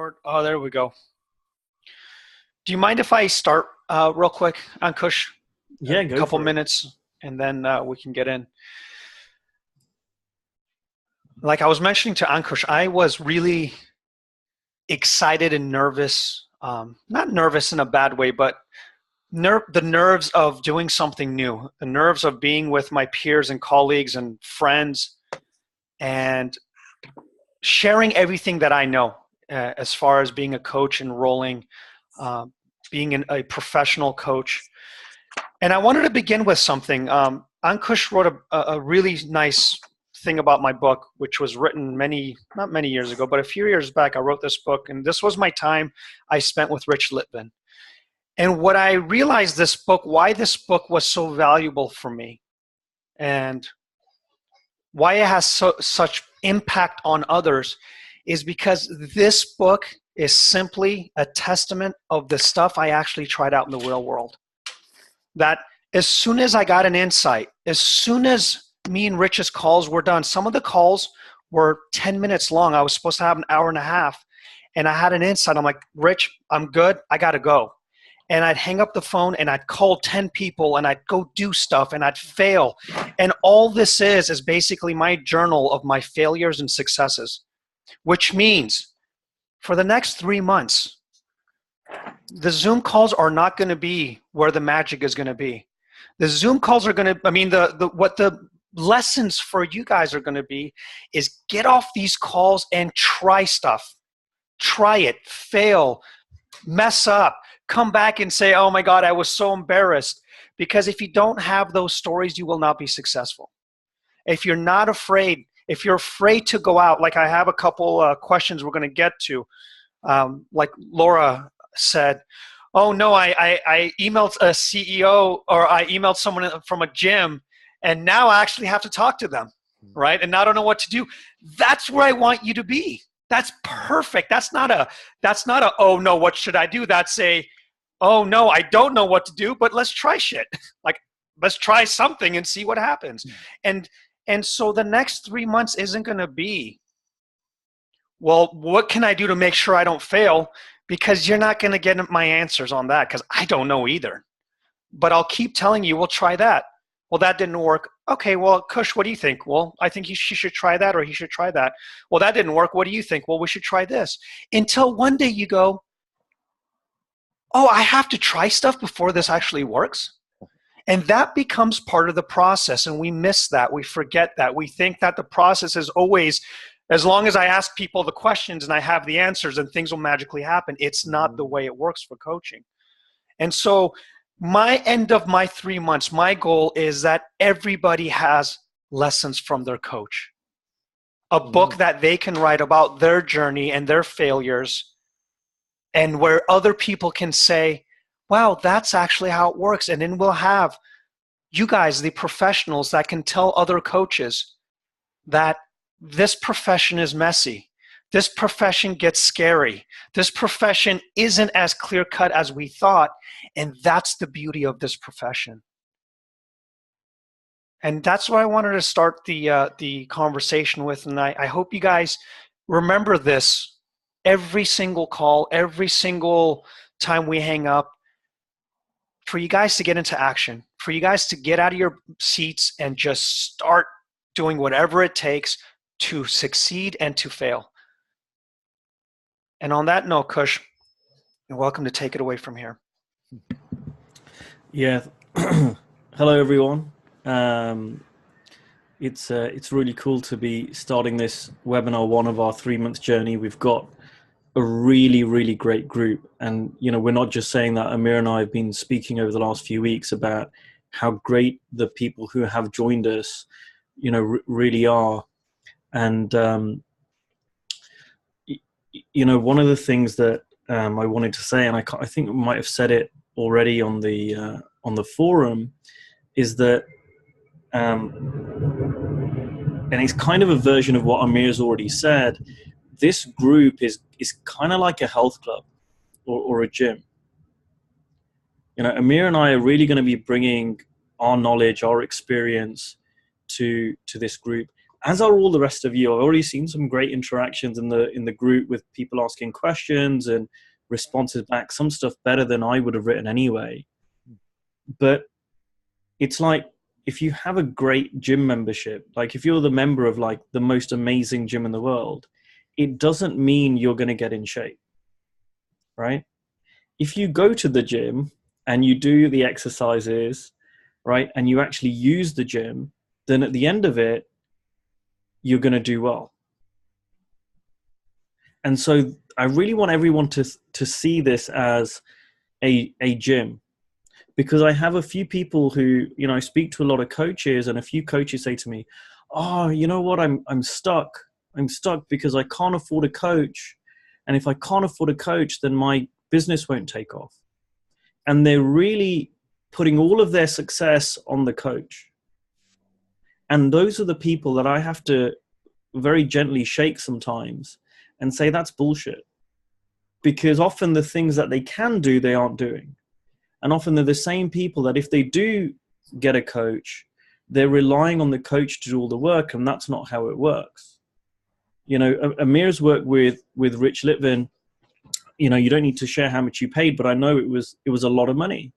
Record. Oh, there we go. Do you mind if I start real quick, Ankush? A Yeah, go couple for it. minutes, and then we can get in. Like I was mentioning to Ankush, I was really excited and nervous. Not nervous in a bad way, but the nerves of doing something new, the nerves of being with my peers and colleagues and friends, and sharing everything that I know as far as being a coach, enrolling, uh, being a professional coach. And I wanted to begin with something. Ankush wrote a really nice thing about my book, which was written not many years ago, but a few years back. I wrote this book, and this was my time I spent with Rich Litvin. And what I realized why this book was so valuable for me, and why it has such impact on others, is because this book is simply a testament of the stuff I actually tried out in the real world. That as soon as I got an insight, as soon as me and Rich's calls were done, some of the calls were 10 minutes long. I was supposed to have an hour and a half. And I had an insight. I'm like, Rich, I'm good. I got to go. And I'd hang up the phone and I'd call 10 people and I'd go do stuff and I'd fail. And all this is basically my journal of my failures and successes, which means for the next 3 months, the Zoom calls are not going to be where the magic is going to be. The Zoom calls are going to, what the lessons for you guys are going to be is get off these calls and try stuff. Try it, fail, mess up, come back and say, oh my God, I was so embarrassed. Because if you don't have those stories, you will not be successful. If you're not afraid, if you're afraid to go out, like I have a couple questions we're going to get to, like Laura said, oh no, I emailed a CEO or I emailed someone from a gym and now I actually have to talk to them, right? And now I don't know what to do. That's where I want you to be. That's perfect. That's not a, oh no, what should I do? That's a, oh no, I don't know what to do, but let's try shit. Like, let's try something and see what happens. And so the next 3 months isn't going to be, well, what can I do to make sure I don't fail? Because you're not going to get my answers on that because I don't know either. But I'll keep telling you, we'll try that. Well, that didn't work. Okay, well, Kush, what do you think? Well, I think she should try that or he should try that. Well, that didn't work. What do you think? Well, we should try this. Until one day you go, oh, I have to try stuff before this actually works. And that becomes part of the process. And we miss that. We forget that. We think that the process is always, as long as I ask people the questions and I have the answers and things will magically happen. It's not the way it works for coaching. And so my end of my 3 months, my goal is that everybody has lessons from their coach. A book that they can write about their journey and their failures, and where other people can say, wow, that's actually how it works. And then we'll have you guys, the professionals, that can tell other coaches that this profession is messy. This profession gets scary. This profession isn't as clear-cut as we thought. And that's the beauty of this profession. And that's what I wanted to start the conversation with. And I hope you guys remember this every single call, every single time we hang up, for you guys to get into action, for you guys to get out of your seats and just start doing whatever it takes to succeed and to fail. And on that note, Kush, you're welcome to take it away from here. Yeah. Hello, everyone. It's really cool to be starting this webinar, one of our 3-month journey. We've got a really, really great group. And, we're not just saying that. Amir and I have been speaking over the last few weeks about how great the people who have joined us, really are. And, one of the things that I wanted to say, and I think we might have said it already on the forum, is that, and it's kind of a version of what Amir's already said. This group is kind of like a health club or a gym. Amir and I are really going to be bringing our knowledge, our experience to this group. as are all the rest of you. I've already seen some great interactions in the group with people asking questions and responses back, some stuff better than I would have written anyway. But it's like, if you have a great gym membership, like if you're the member of like the most amazing gym in the world, it doesn't mean you're going to get in shape, right? If you go to the gym and you do the exercises, right, and you actually use the gym, then at the end of it, you're going to do well. And so I really want everyone to see this as a gym, because I have a few people who, you know, I speak to a lot of coaches, and a few coaches say to me, oh, you know what, I'm stuck. I'm stuck because I can't afford a coach. And if I can't afford a coach, then my business won't take off. And they're really putting all of their success on the coach. And those are the people that I have to very gently shake sometimes and say, that's bullshit. Because often the things that they can do, they aren't doing. And often they're the same people that if they do get a coach, they're relying on the coach to do all the work, and that's not how it works. You know, Amir's work with Rich Litvin, you know, you don't need to share how much you paid, but I know it was a lot of money.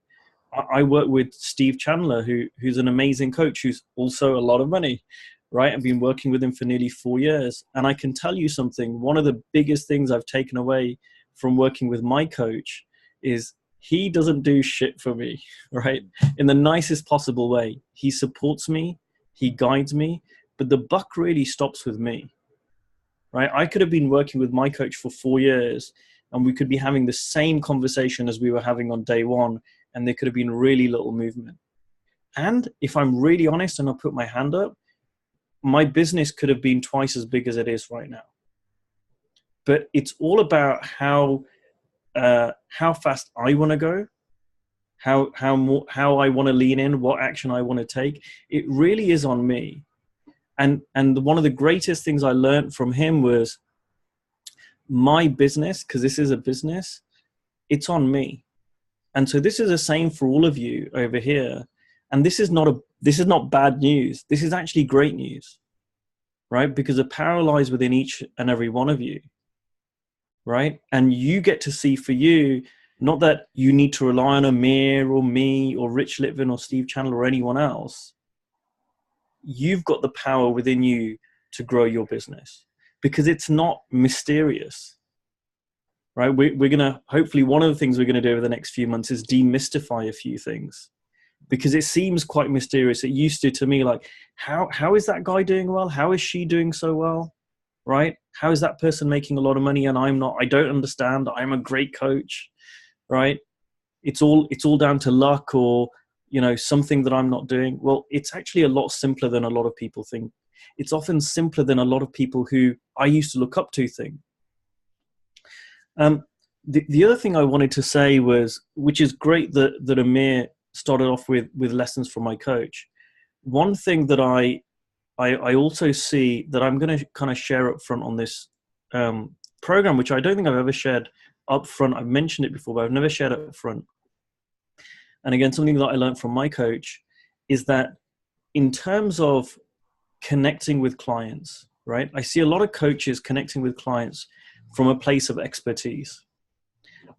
I work with Steve Chandler, who's an amazing coach, who's also a lot of money, right? I've been working with him for nearly 4 years. And I can tell you something, one of the biggest things I've taken away from working with my coach is he doesn't do shit for me, right? In the nicest possible way. He supports me, he guides me, but the buck really stops with me, right? I could have been working with my coach for 4 years, and we could be having the same conversation as we were having on day one, and there could have been really little movement. And if I'm really honest and I'll put my hand up, my business could have been twice as big as it is right now. But it's all about how fast I want to go, how I want to lean in, what action I want to take. It really is on me. And one of the greatest things I learned from him was my business, because this is a business, it's on me. And so this is the same for all of you over here. And this is not bad news. This is actually great news, right? Because the power lies within each and every one of you, right? And you get to see for you, not that you need to rely on Amir or me or Rich Litvin or Steve Chandler or anyone else. You've got the power within you to grow your business, because it's not mysterious. Right? We're going to, hopefully one of the things we're going to do over the next few months is demystify a few things, because it seems quite mysterious. It used to me, like, how is that guy doing well? How is she doing so well? Right? How is that person making a lot of money and I'm not? I don't understand. I'm a great coach, right? It's all down to luck or, you know, something that I'm not doing. Well, it's actually a lot simpler than a lot of people think. It's often simpler than a lot of people who I used to look up to think. The other thing I wanted to say was, which is great that Amir started off with lessons from my coach. One thing that I also see that I'm going to kind of share up front on this program, which I don't think I've ever shared up front. I've mentioned it before, but I've never shared it up front. And again, something that I learned from my coach is that in terms of connecting with clients, right? I see a lot of coaches connecting with clients from a place of expertise.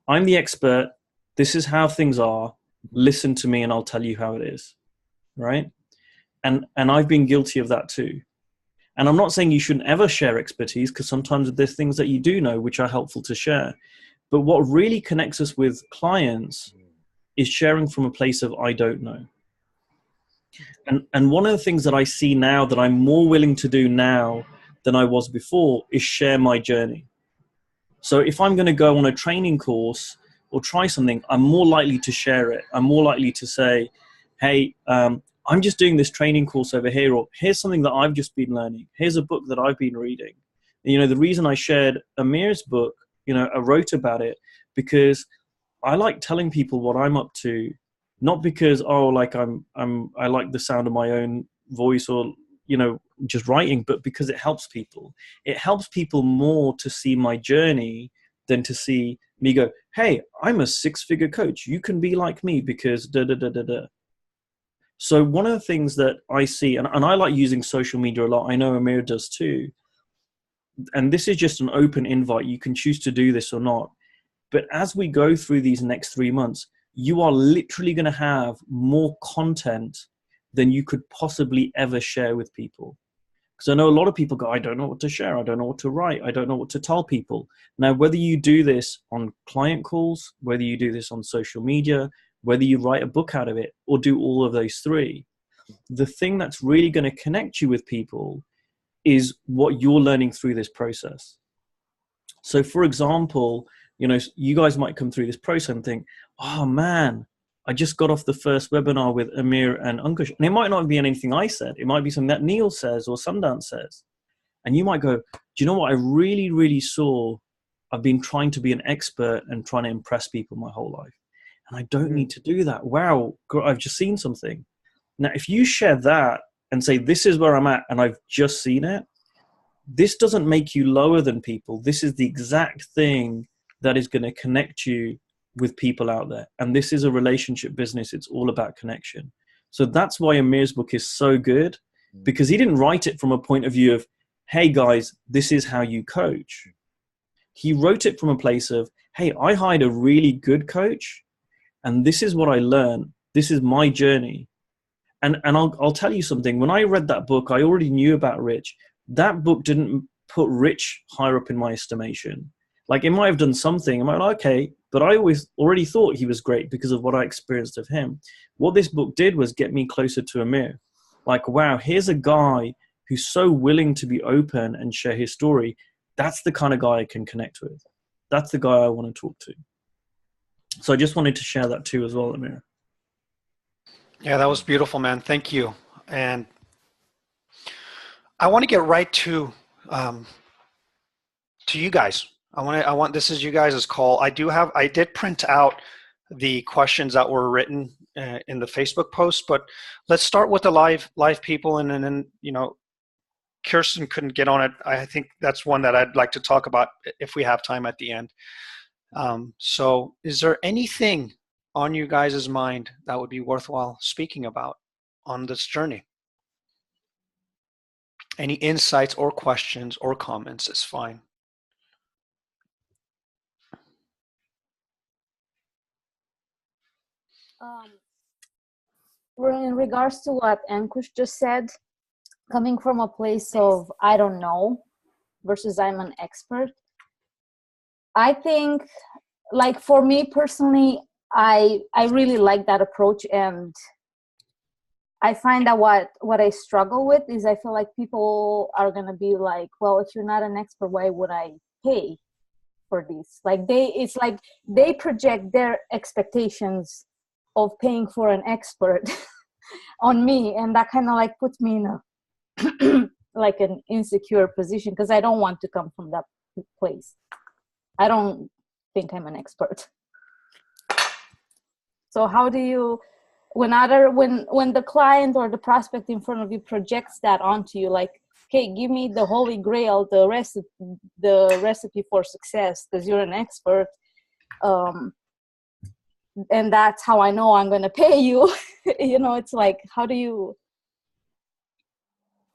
I'm the expert. This is how things are. Listen to me and I'll tell you how it is, right? And I've been guilty of that too. And I'm not saying you shouldn't ever share expertise, because sometimes there's things that you do know which are helpful to share. But what really connects us with clients is sharing from a place of I don't know. And one of the things that I see now that I'm more willing to do now than I was before is share my journey. So if I'm going to go on a training course or try something, I'm more likely to share it. I'm more likely to say, hey, I'm just doing this training course over here, or here's something that I've just been learning. Here's a book that I've been reading. And, you know, the reason I shared Amir's book, you know, I wrote about it because I like telling people what I'm up to, not because, oh, like I like the sound of my own voice or, you know, just writing, but because it helps people. It helps people more to see my journey than to see me go, hey, I'm a 6-figure coach. You can be like me because da, da, da, da, da. So one of the things that I see, and I like using social media a lot, I know Amir does too, and this is just an open invite. You can choose to do this or not. But as we go through these next 3 months, you are literally going to have more content than you could possibly ever share with people. Because I know a lot of people go, I don't know what to share. I don't know what to write. I don't know what to tell people. Now, whether you do this on client calls, whether you do this on social media, whether you write a book out of it, or do all of those three, the thing that's really going to connect you with people is what you're learning through this process. So for example, you guys might come through this process and think, oh man, I just got off the first webinar with Amir and Ankush. And it might not be anything I said. It might be something that Neil says or Sundance says. And you might go, do you know what I really, really saw? I've been trying to be an expert and trying to impress people my whole life. And I don't need to do that. Wow, I've just seen something. Now, if you share that and say, this is where I'm at and I've just seen it, this doesn't make you lower than people. This is the exact thing that is going to connect you with people out there. And this is a relationship business. It's all about connection. So that's why Amir's book is so good, because he didn't write it from a point of view of, hey guys, this is how you coach. He wrote it from a place of, hey, I hired a really good coach and this is what I learned. This is my journey. And I'll tell you something. When I read that book, I already knew about Rich. That book didn't put Rich higher up in my estimation. Like, it might have done something. I'm like, okay, but I always already thought he was great because of what I experienced of him. What this book did was get me closer to Amir. Like, wow, here's a guy who's so willing to be open and share his story. That's the kind of guy I can connect with. That's the guy I want to talk to. So I just wanted to share that too as well, Amir. Yeah, that was beautiful, man. Thank you. And I want to get right to you guys. I want this is you guys' call. I did print out the questions that were written in the Facebook post, but let's start with the live people, and then Kirsten couldn't get on it. I think that's one that I'd like to talk about if we have time at the end. So is there anything on you guys' mind that would be worthwhile speaking about on this journey? Any insights or questions or comments is fine. Well, in regards to what Ankush just said, coming from a place of I don't know versus I'm an expert, I think, like, for me personally, I really like that approach, and I find that what I struggle with is I feel like people are gonna be like, well, if you're not an expert, why would I pay for this? Like, it's like they project their expectations of paying for an expert on me, and that kind of like puts me in a like an insecure position, because I don't want to come from that place. I don't think I'm an expert. So how do you, when the client or the prospect in front of you projects that onto you, like, okay, give me the holy grail, the recipe for success, because you're an expert, and that's how I know I'm going to pay you. It's like, how do you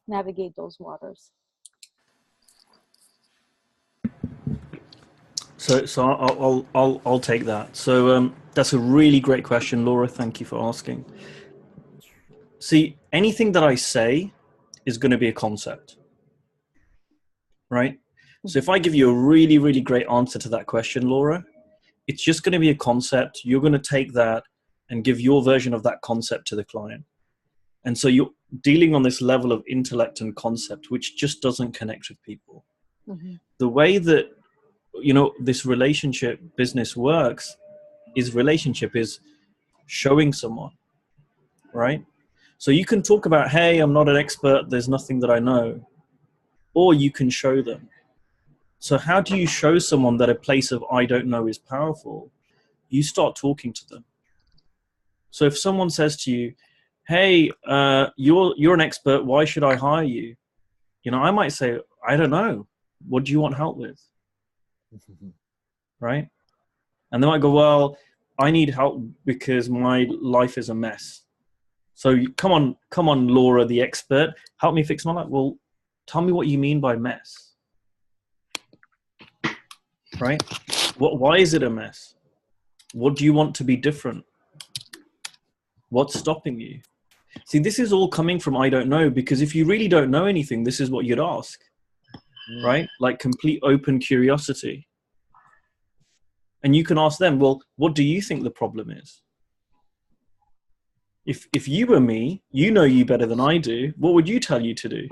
navigate those waters? So I'll take that. So that's a really great question, Laura. Thank you for asking. See, anything that I say is going to be a concept, right? So if I give you a really, really great answer to that question, Laura, it's just going to be a concept. You're going to take that and give your version of that concept to the client. And so you're dealing on this level of intellect and concept, which just doesn't connect with people. Mm-hmm. The way that, this relationship business works is showing someone, right? So you can talk about, hey, I'm not an expert, there's nothing that I know, or you can show them. So how do you show someone that a place of I don't know is powerful? You start talking to them. So if someone says to you, hey, you're an expert, why should I hire you? I might say, I don't know. What do you want help with? Right? And they might go, well, I need help because my life is a mess. So come on, Laura, the expert, help me fix my life. Well, tell me what you mean by mess, right? Why is it a mess? What do you want to be different? What's stopping you? See, this is all coming from I don't know, because if you really don't know anything, this is what you'd ask, right? Like complete open curiosity. And you can ask them, well, what do you think the problem is? If you were me, you know you better than I do, what would you tell you to do?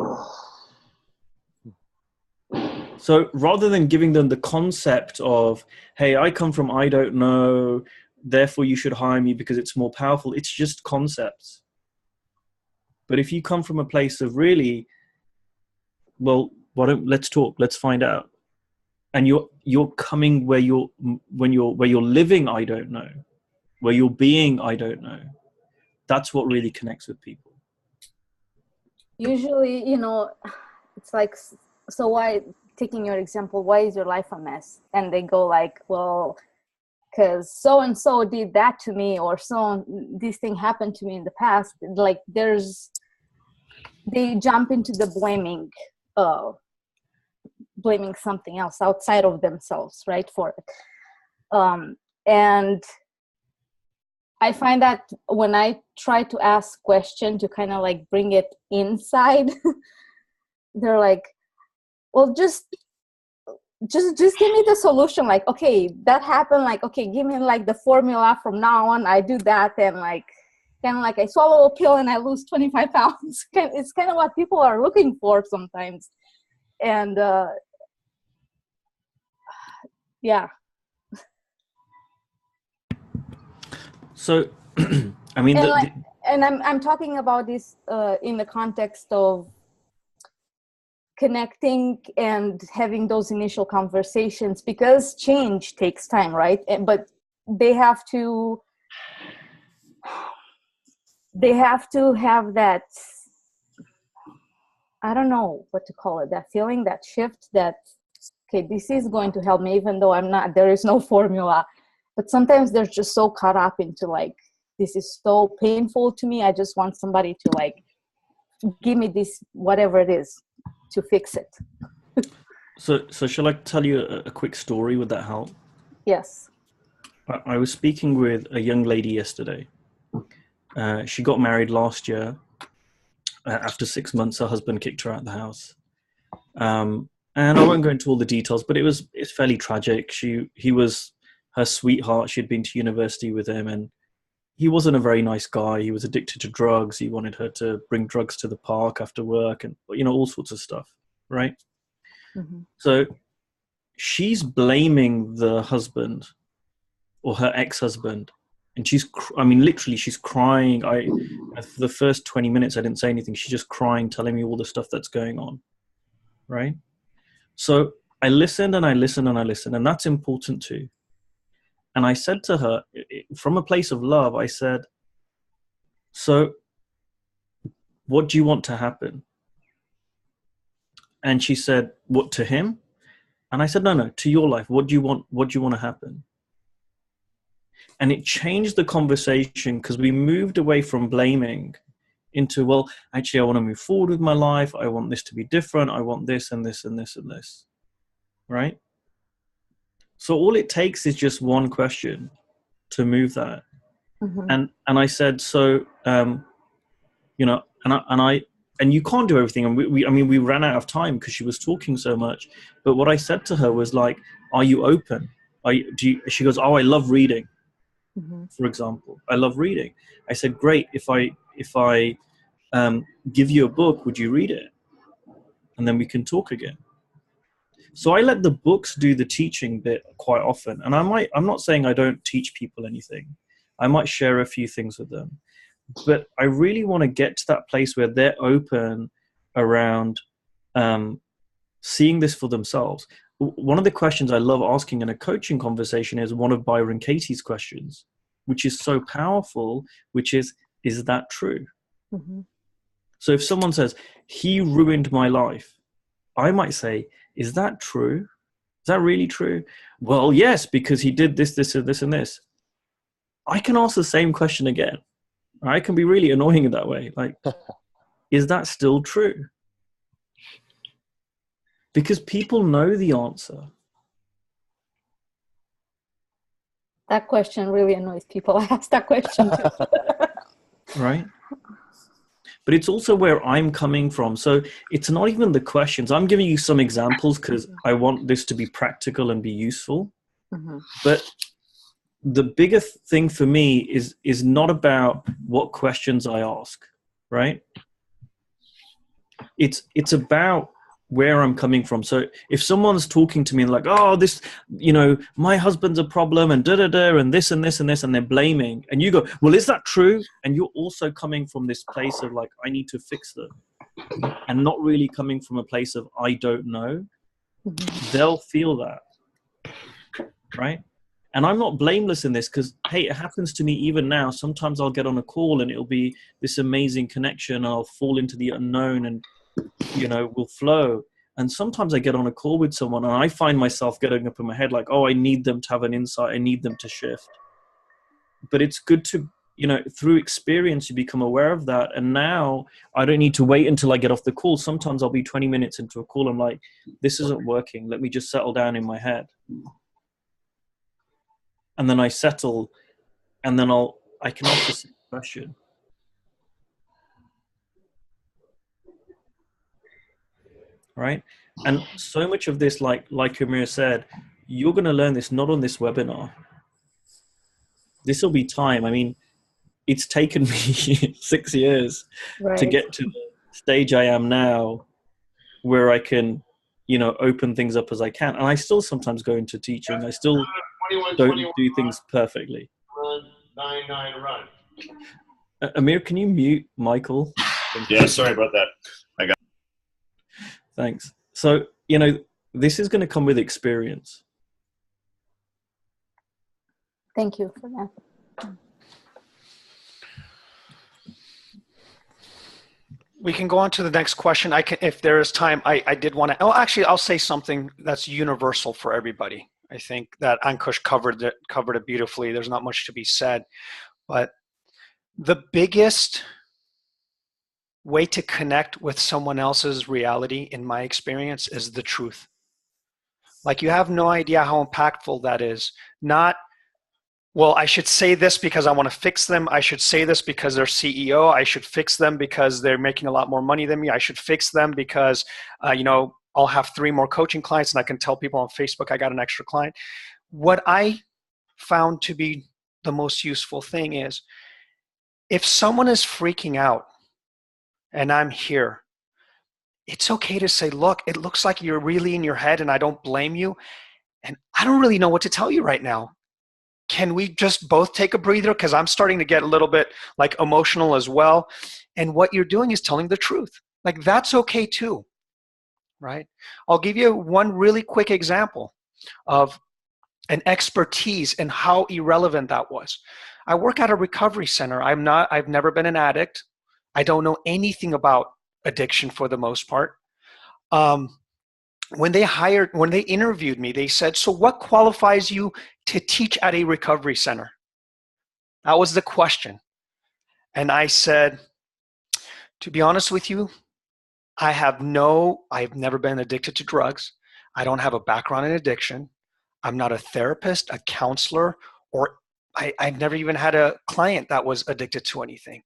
So rather than giving them the concept of, hey, I come from I don't know, therefore you should hire me because it's more powerful, it's just concepts. But if you come from a place of really, well, let's talk, let's find out. And you're coming where you're living, I don't know, where you're being, I don't know. That's what really connects with people. Usually, it's like, so why, taking your example, why is your life a mess? And they go like, well, because so and so did that to me, or this thing happened to me in the past. Like they jump into the blaming something else outside of themselves, right, for it. And I find that when I try to ask questions to kind of like bring it inside, they're like, well, just give me the solution. Like, okay, that happened. Like, okay, give me like the formula from now on. I do that, and like, kind of like I swallow a pill and I lose 25 pounds. It's kind of what people are looking for sometimes. And yeah. So, I mean, and I'm talking about this in the context of connecting and having those initial conversations, because change takes time, right? But they have to have that, I don't know what to call it, that feeling, that shift, that, okay, this is going to help me, even though there is no formula. But sometimes they're just so caught up into like, this is so painful to me, I just want somebody to like give me this, whatever it is, to fix it. So shall I tell you a quick story? Would that help? Yes. I was speaking with a young lady yesterday. She got married last year. After 6 months, her husband kicked her out of the house. And I won't go into all the details, but it's fairly tragic. He was her sweetheart. She had been to university with him, and he wasn't a very nice guy. He was addicted to drugs. He wanted her to bring drugs to the park after work, and all sorts of stuff, right? Mm-hmm. So she's blaming the husband or her ex-husband, and literally she's crying. For the first 20 minutes I didn't say anything. She's just crying, telling me all the stuff that's going on, right? So I listened and I listened and I listened, and that's important too. And I said to her, from a place of love, I said, so what do you want to happen? And she said, what, to him? And I said, no, to your life. What do you want to happen? And it changed the conversation, because we moved away from blaming into, well, actually, I want to move forward with my life. I want this to be different. I want this and this and this and this, right? So all it takes is just one question to move that. Mm-hmm. And I said, so, and you can't do everything. And we ran out of time because she was talking so much. But what I said to her was like, are you open? She goes, oh, I love reading. Mm-hmm. For example, I love reading. I said, great. If I give you a book, would you read it? And then we can talk again. So I let the books do the teaching bit quite often. And I'm not saying I don't teach people anything. I might share a few things with them. But I really want to get to that place where they're open around seeing this for themselves. One of the questions I love asking in a coaching conversation is one of Byron Katie's questions, which is so powerful, which is that true? Mm-hmm. So if someone says, he ruined my life, I might say, is that true? Is that really true? Well, yes, because he did this, this, and this, and this. I can ask the same question again, I can be really annoying in that way. Like, is that still true? Because people know the answer. That question really annoys people. I asked that question too. Right? But it's also where I'm coming from. So it's not even the questions. I'm giving you some examples because I want this to be practical and be useful. Mm-hmm. But the biggest thing for me is not about what questions I ask, right? It's about where I'm coming from. So if someone's talking to me like, oh, this, my husband's a problem and da-da-da and this and this and this, and they're blaming, and you go, well, is that true? And you're also coming from this place of like, I need to fix them, and not really coming from a place of I don't know. They'll feel that, right? And I'm not blameless in this because, hey, it happens to me even now. Sometimes I'll get on a call and it'll be this amazing connection. I'll fall into the unknown and, will flow. And sometimes I get on a call with someone and I find myself getting up in my head like, oh, I need them to have an insight. I need them to shift. But it's good to, through experience, you become aware of that. And now I don't need to wait until I get off the call. Sometimes I'll be 20 minutes into a call. I'm like, this isn't working. Let me just settle down in my head. And then I settle, and then I can ask the same question. Right? And so much of this, like Amir said, you're going to learn this not on this webinar. This will be time. I mean, it's taken me 6 years to get to the stage I am now where I can, open things up as I can. And I still sometimes go into teaching. I still don't do things perfectly. Run, 9-9 run. Amir, can you mute Michael? Yeah, sorry about that. I got. Thanks. So, this is going to come with experience. Thank you for that. We can go on to the next question. I can, if there is time, I did want to, oh, actually, I'll say something that's universal for everybody. I think that Ankush covered it beautifully. There's not much to be said, but the biggest way to connect with someone else's reality, in my experience, is the truth. Like, you have no idea how impactful that is. Not, well, I should say this because I want to fix them. I should say this because they're CEO. I should fix them because they're making a lot more money than me. I should fix them because, I'll have 3 more coaching clients and I can tell people on Facebook I got an extra client. What I found to be the most useful thing is, if someone is freaking out and I'm here, it's okay to say, look, it looks like you're really in your head and I don't blame you. And I don't really know what to tell you right now. Can we just both take a breather? Because I'm starting to get a little bit like emotional as well. And what you're doing is telling the truth. Like, that's okay too, right? I'll give you one really quick example of an expertise and how irrelevant that was. I work at a recovery center. I've never been an addict. I don't know anything about addiction for the most part. When they interviewed me, they said, so what qualifies you to teach at a recovery center? That was the question. And I said, to be honest with you, I've never been addicted to drugs. I don't have a background in addiction. I'm not a therapist, a counselor, or I've never even had a client that was addicted to anything.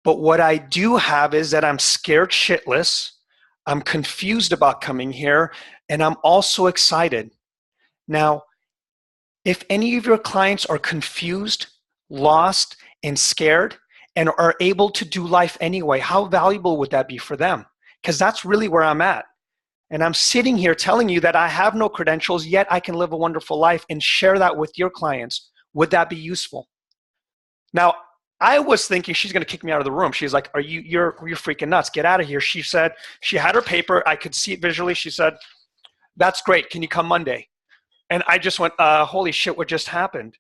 But what I do have is that I'm scared shitless. I'm confused about coming here, and I'm also excited. Now, if any of your clients are confused, lost, and scared, and are able to do life anyway, how valuable would that be for them? Because that's really where I'm at. And I'm sitting here telling you that I have no credentials, yet I can live a wonderful life and share that with your clients. Would that be useful? Now, I was thinking she's going to kick me out of the room. She's like, you're freaking nuts. Get out of here. She said, she had her paper. I could see it visually. She said, that's great. Can you come Monday? And I just went, holy shit, what just happened?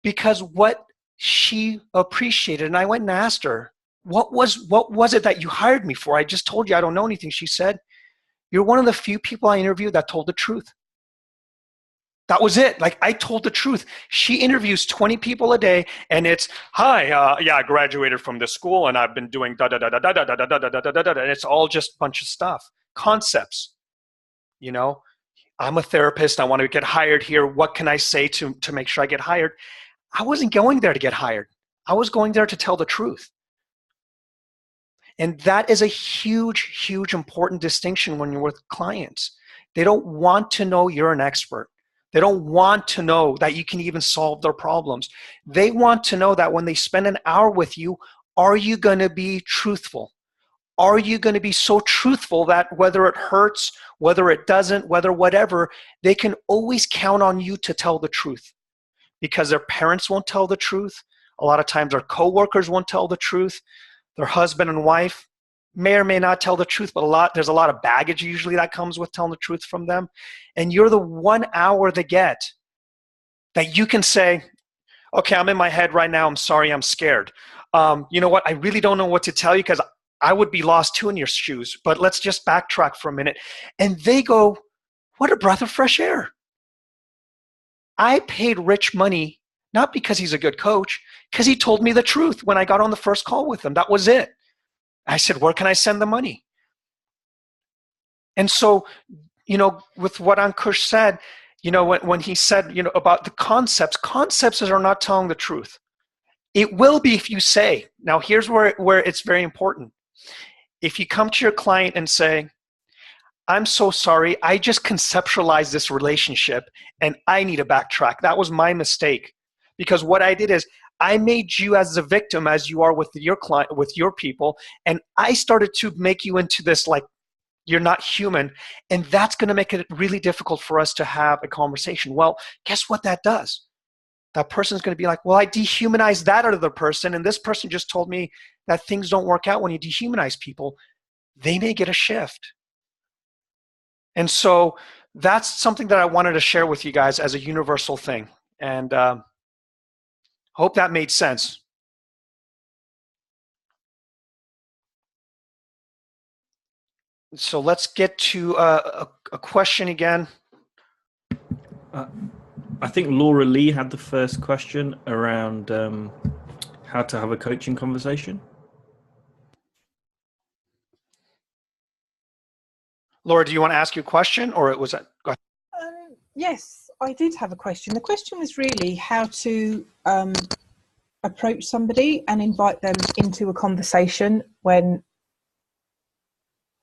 Because what she appreciated, and I went and asked her, what was it that you hired me for? I just told you I don't know anything. She said, you're one of the few people I interviewed that told the truth. That was it. Like, I told the truth. She interviews 20 people a day, and it's, hi, yeah, I graduated from this school, and I've been doing da da da da da da da da da da da da da, and it's all just a bunch of stuff, concepts. You know, I'm a therapist. I want to get hired here. What can I say to make sure I get hired? I wasn't going there to get hired. I was going there to tell the truth. And that is a huge, huge important distinction when you're with clients. They don't want to know you're an expert. They don't want to know that you can even solve their problems. They want to know that when they spend an hour with you, are you going to be truthful? Are you going to be so truthful that whether it hurts, whether it doesn't, whether whatever, they can always count on you to tell the truth? Because their parents won't tell the truth. A lot of times their coworkers won't tell the truth. Their husband and wife may or may not tell the truth, but there's a lot of baggage usually that comes with telling the truth from them. And you're the 1 hour they get that you can say, okay, I'm in my head right now. I'm sorry, I'm scared. You know what? I really don't know what to tell you because I would be lost too in your shoes, but let's just backtrack for a minute. And they go, what a breath of fresh air. I paid Rich money, not because he's a good coach, because he told me the truth when I got on the first call with him. That was it. I said, where can I send the money? And so, you know, with what Ankush said, you know, when he said, you know, about the concepts are not telling the truth. It will be if you say, now here's where it's very important. If you come to your client and say, I'm so sorry, I just conceptualized this relationship and I need to backtrack. That was my mistake. Because what I did is I made you as the victim as you are with your client, with your people, and I started to make you into this like you're not human, and that's going to make it really difficult for us to have a conversation. Well, guess what that does? That person's going to be like, well, I dehumanized that other person, and this person just told me that things don't work out when you dehumanize people. They may get a shift. And so that's something that I wanted to share with you guys as a universal thing. And hope that made sense. So let's get to a question again. I think Laura Lee had the first question around how to have a coaching conversation. Laura, do you want to ask your question, or it was that? Go ahead. Yes, I did have a question. The question was really how to approach somebody and invite them into a conversation when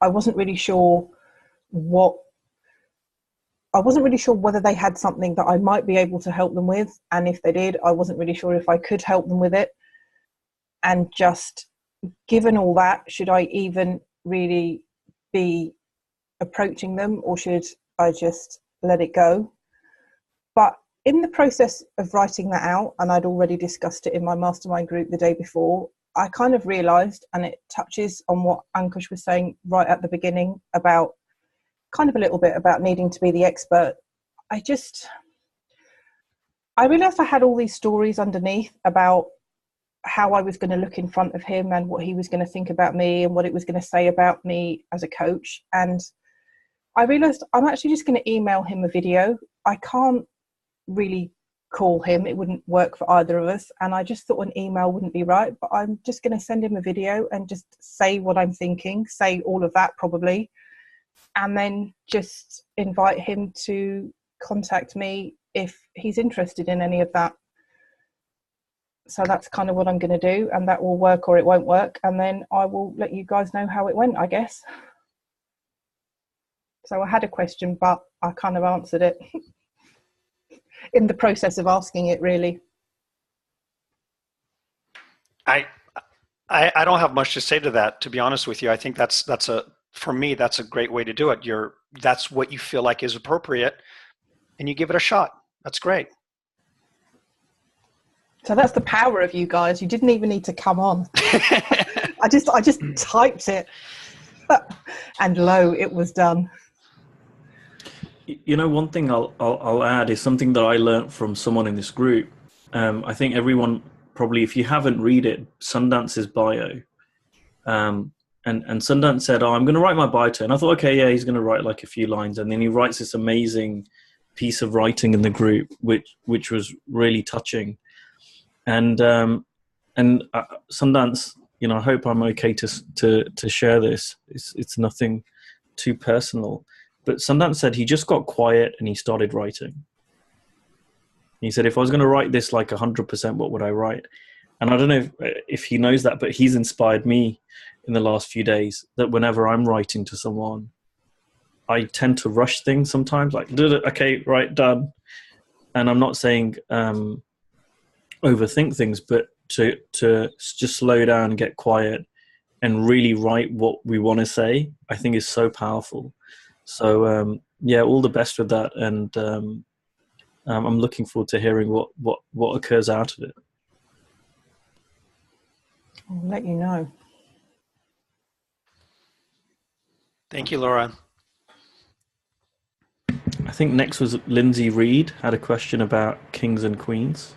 I wasn't really sure whether they had something that I might be able to help them with, and if they did, I wasn't really sure if I could help them with it. And just given all that, should I even really be approaching them, or should I just let it go? But in the process of writing that out, and I'd already discussed it in my mastermind group the day before, I kind of realized, and it touches on what Ankush was saying right at the beginning about kind of a little bit about needing to be the expert. I realized I had all these stories underneath about how I was going to look in front of him and what he was going to think about me and what it was going to say about me as a coach. And I realized I'm actually just going to email him a video. I can't really call him. It wouldn't work for either of us. And I just thought an email wouldn't be right, but I'm just going to send him a video and just say what I'm thinking, say all of that probably, and then just invite him to contact me if he's interested in any of that. So that's kind of what I'm going to do, and that will work or it won't work, and then I will let you guys know how it went, I guess. So I had a question, but I kind of answered it in the process of asking it, really. I don't have much to say to that, to be honest with you. I think for me, that's a great way to do it. That's what you feel like is appropriate, and you give it a shot. That's great. So that's the power of you guys. You didn't even need to come on. I just typed it, and lo, it was done. You know, one thing I'll add is something that I learned from someone in this group. I think everyone probably, if you haven't read it, Sundance's bio. And Sundance said, "Oh, I'm going to write my bio." And I thought, okay, yeah, he's going to write like a few lines, and then he writes this amazing piece of writing in the group, which was really touching. And Sundance, I hope I'm okay to share this. It's nothing too personal, but Sundance said he just got quiet and he started writing. He said, if I was going to write this like 100%, what would I write? And I don't know if he knows that, but he's inspired me in the last few days that whenever I'm writing to someone, I tend to rush things sometimes, like, okay, right, done. And I'm not saying overthink things, but to just slow down, get quiet, and really write what we want to say, I think is so powerful. So yeah, all the best with that, and I'm looking forward to hearing what occurs out of it. I'll let you know. Thank you, Laura. I think next was Lindsay Reed, had a question about kings and queens.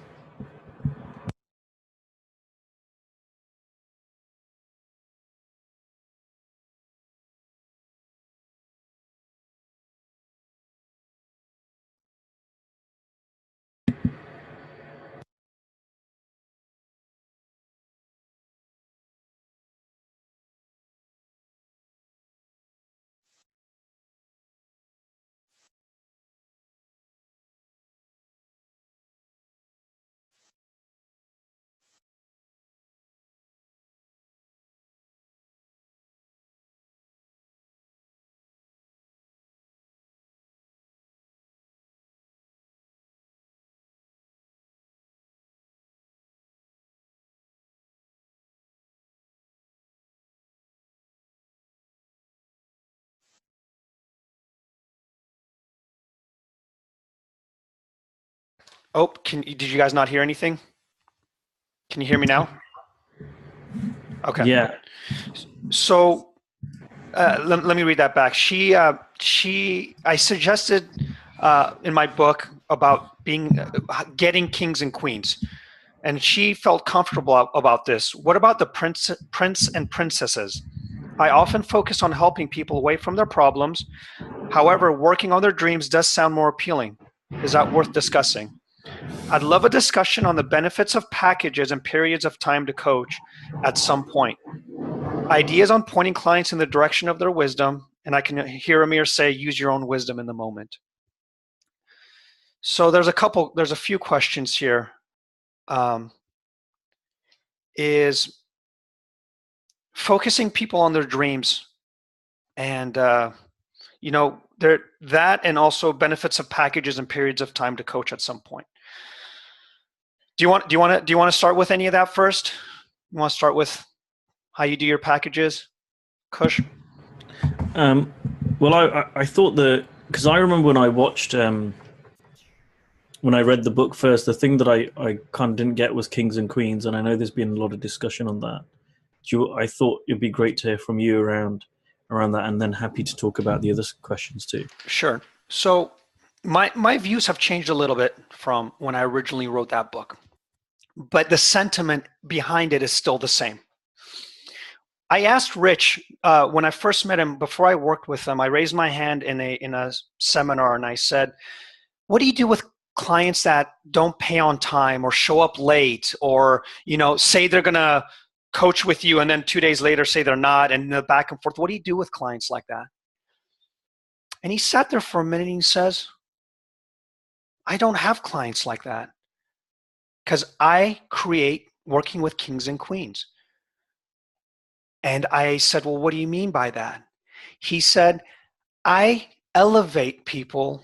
Oh, did you guys not hear anything? Can you hear me now? Okay. Yeah. So let me read that back. I suggested in my book about getting kings and queens, and she felt comfortable about this. What about the prince and princesses? I often focus on helping people away from their problems. However, working on their dreams does sound more appealing. Is that worth discussing? I'd love a discussion on the benefits of packages and periods of time to coach at some point. Ideas on pointing clients in the direction of their wisdom, and I can hear Amir say, use your own wisdom in the moment. So there's a few questions here. Is focusing people on their dreams, and that, and also benefits of packages and periods of time to coach at some point. Do you want to start with any of that first? You want to start with how you do your packages, Kush? Well, I thought because I remember when I watched, when I read the book first, the thing that I kind of didn't get was kings and queens, and I know there's been a lot of discussion on that. I thought it'd be great to hear from you around that, and then happy to talk about the other questions too. Sure. So my views have changed a little bit from when I originally wrote that book, but the sentiment behind it is still the same. I asked Rich when I first met him, before I worked with him, I raised my hand in a seminar and I said, what do you do with clients that don't pay on time or show up late, or say they're gonna coach with you and then 2 days later say they're not, and the back and forth? What do you do with clients like that? And he sat there for a minute and he says, I don't have clients like that, because I create working with kings and queens. And I said, well, what do you mean by that? He said, I elevate people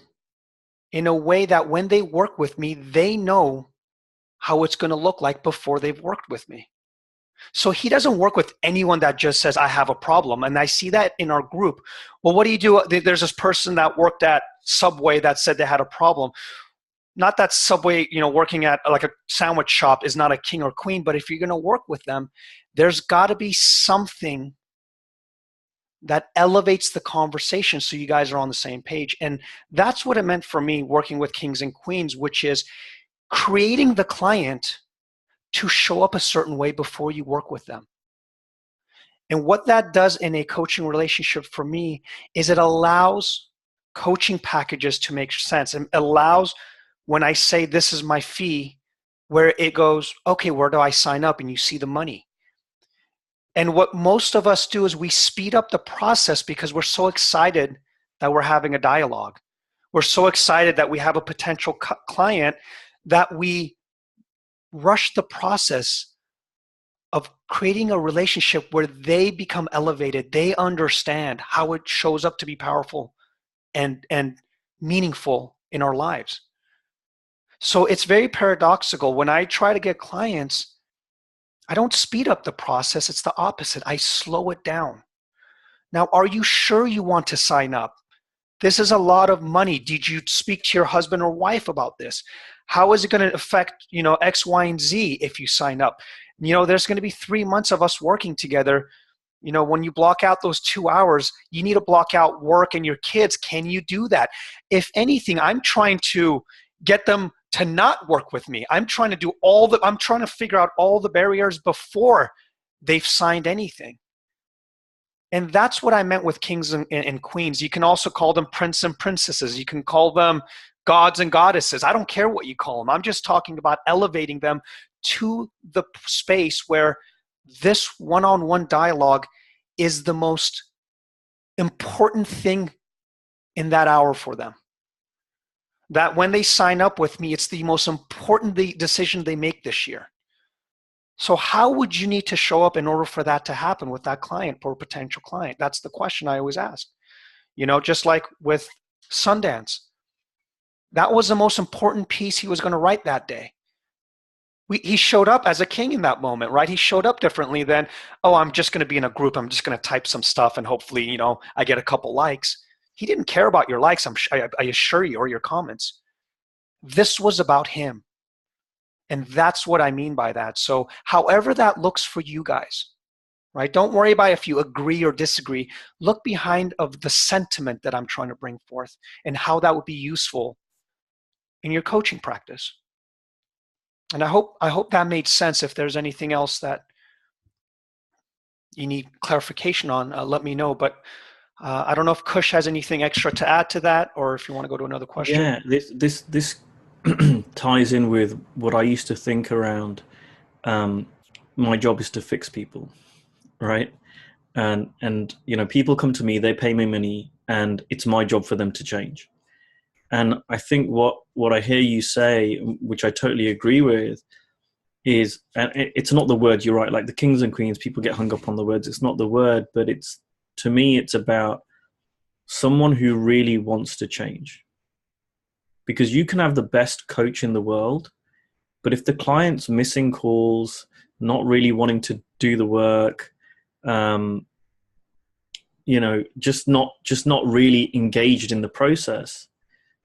in a way that when they work with me, they know how it's going to look like before they've worked with me. So he doesn't work with anyone that just says, I have a problem. And I see that in our group. Well, what do you do? There's this person that worked at Subway that said they had a problem. Not that Subway, working at like a sandwich shop is not a king or queen, but if you're going to work with them, there's got to be something that elevates the conversation so you guys are on the same page. And that's what it meant for me working with kings and queens, which is creating the client to show up a certain way before you work with them. And what that does in a coaching relationship for me is it allows coaching packages to make sense. It allows, when I say this is my fee, where it goes, okay, where do I sign up? And you see the money. And what most of us do is we speed up the process because we're so excited that we're having a dialogue. We're so excited that we have a potential client that we rush the process of creating a relationship where they become elevated. They understand how it shows up to be powerful and meaningful in our lives. So it's very paradoxical. When I try to get clients, I don't speed up the process. It's the opposite. I slow it down. Now, are you sure you want to sign up? This is a lot of money. Did you speak to your husband or wife about this? How is it going to affect, X, Y, and Z if you sign up? There's going to be 3 months of us working together. When you block out those 2 hours, you need to block out work and your kids. Can you do that? If anything, I'm trying to get them to not work with me. I'm trying to figure out all the barriers before they've signed anything. And that's what I meant with kings and queens. You can also call them prince and princesses. You can call them gods and goddesses. I don't care what you call them. I'm just talking about elevating them to the space where this one-on-one dialogue is the most important thing in that hour for them. That when they sign up with me, it's the most important decision they make this year. So how would you need to show up in order for that to happen with that client or potential client? That's the question I always ask. Just like with Sundance, that was the most important piece he was going to write that day. He showed up as a king in that moment, right? He showed up differently than, oh, I'm just going to be in a group. I'm just going to type some stuff and hopefully, I get a couple likes. He didn't care about your likes, I assure you, or your comments. This was about him. And that's what I mean by that. So however that looks for you guys, right? Don't worry about if you agree or disagree. Look behind of the sentiment that I'm trying to bring forth and how that would be useful in your coaching practice. And I hope that made sense. If there's anything else that you need clarification on, let me know. But I don't know if Kush has anything extra to add to that, or if you want to go to another question. Yeah, this ties in with what I used to think around. My job is to fix people, right? And people come to me, they pay me money, and it's my job for them to change. And I think what I hear you say, which I totally agree with, is, and it's not the word, you're right, like the kings and queens, people get hung up on the words. It's not the word, but to me, it's about someone who really wants to change. Because you can have the best coach in the world, but if the client's missing calls, not really wanting to do the work, just not really engaged in the process,